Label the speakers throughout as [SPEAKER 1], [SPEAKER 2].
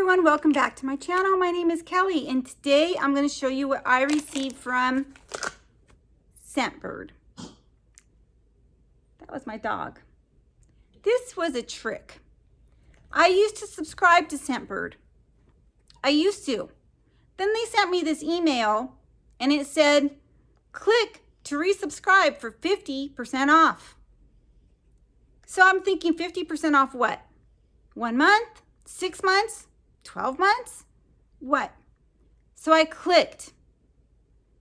[SPEAKER 1] everyone, welcome back to my channel. My name is Kelly and today I'm going to show you what I received from Scentbird. That was my dog. This was a trick. I used to subscribe to Scentbird. I used to. Then they sent me this email and it said, click to resubscribe for 50% off. So I'm thinking 50% off what? 1 month? 6 months? 12 months? What? So I clicked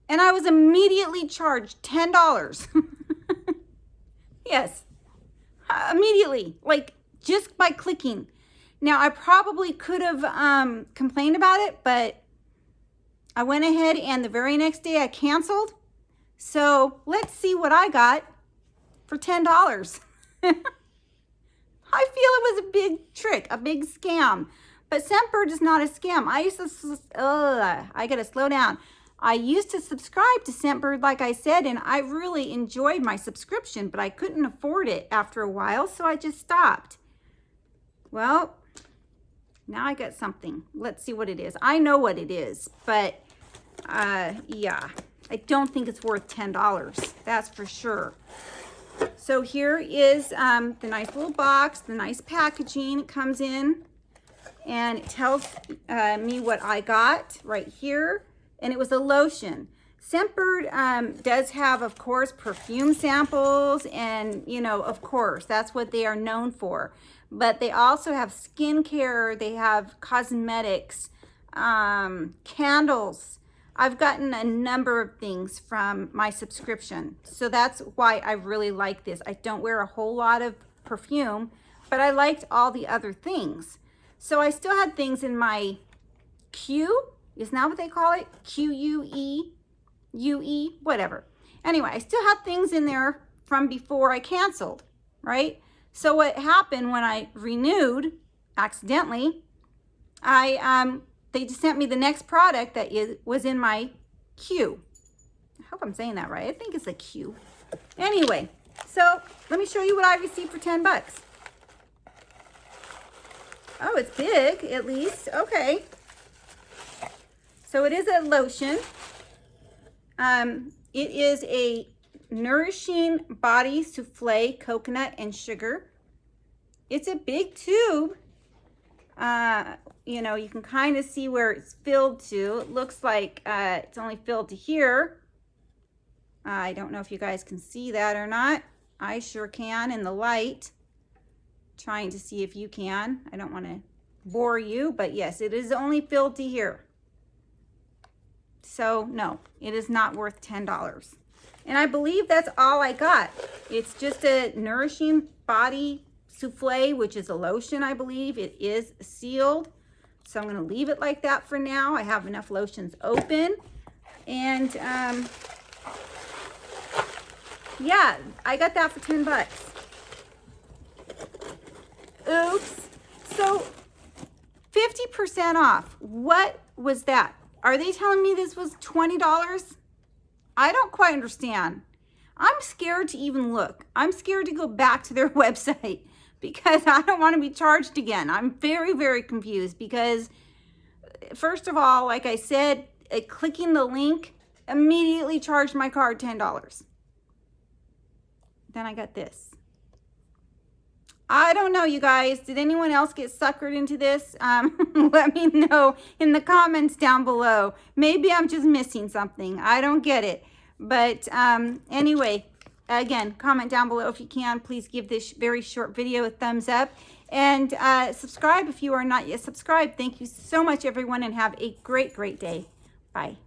[SPEAKER 1] and I was immediately charged $10. Yes, immediately, like just by clicking. Now I probably could have complained about it, but I went ahead and the very next day I canceled. So let's see what I got for $10. I feel it was a big trick, a big scam. But Scentbird is not a scam. I gotta slow down. I used to subscribe to Scentbird, like I said, and I really enjoyed my subscription, but I couldn't afford it after a while, so I just stopped. Well, now I got something. Let's see what it is. I know what it is, but yeah, I don't think it's worth $10. That's for sure. So here is the nice little box, the nice packaging it comes in, and it tells me what I got right here, and it was a lotion. Scentbird does have, of course, perfume samples, and, you know, of course, that's what they are known for. But they also have skincare, they have cosmetics, candles. I've gotten a number of things from my subscription, so that's why I really like this. I don't wear a whole lot of perfume, but I liked all the other things. So I still had things in my Q, isn't that what they call it? QUE, UE, whatever. Anyway, I still had things in there from before I canceled, right? So what happened when I renewed accidentally, they just sent me the next product that was in my queue. I hope I'm saying that right. I think it's a queue. Anyway, so let me show you what I received for 10 bucks. Oh, it's big at least. Okay. So it is a lotion. It is a nourishing body souffle, coconut and sugar. It's a big tube. You know, you can kind of see where it's filled to. It looks like it's only filled to here. I don't know if you guys can see that or not. I sure can in the light. Trying to see if you can. I don't want to bore you, but yes, it is only filled to here. So no, it is not worth $10. And I believe that's all I got. It's just a nourishing body souffle, which is a lotion, I believe. It is sealed. So I'm going to leave it like that for now. I have enough lotions open. And yeah, I got that for 10 bucks. Oops. So 50% off. What was that? Are they telling me this was $20? I don't quite understand. I'm scared to even look. I'm scared to go back to their website because I don't want to be charged again. I'm very, very confused because, first of all, like I said, clicking the link immediately charged my card $10. Then I got this. I don't know, you guys. Did anyone else get suckered into this? Let me know in the comments down below. Maybe I'm just missing something. I don't get it. But anyway, again, comment down below if you can. Please give this very short video a thumbs up. And subscribe if you are not yet subscribed. Thank you so much, everyone, and have a great, great day. Bye.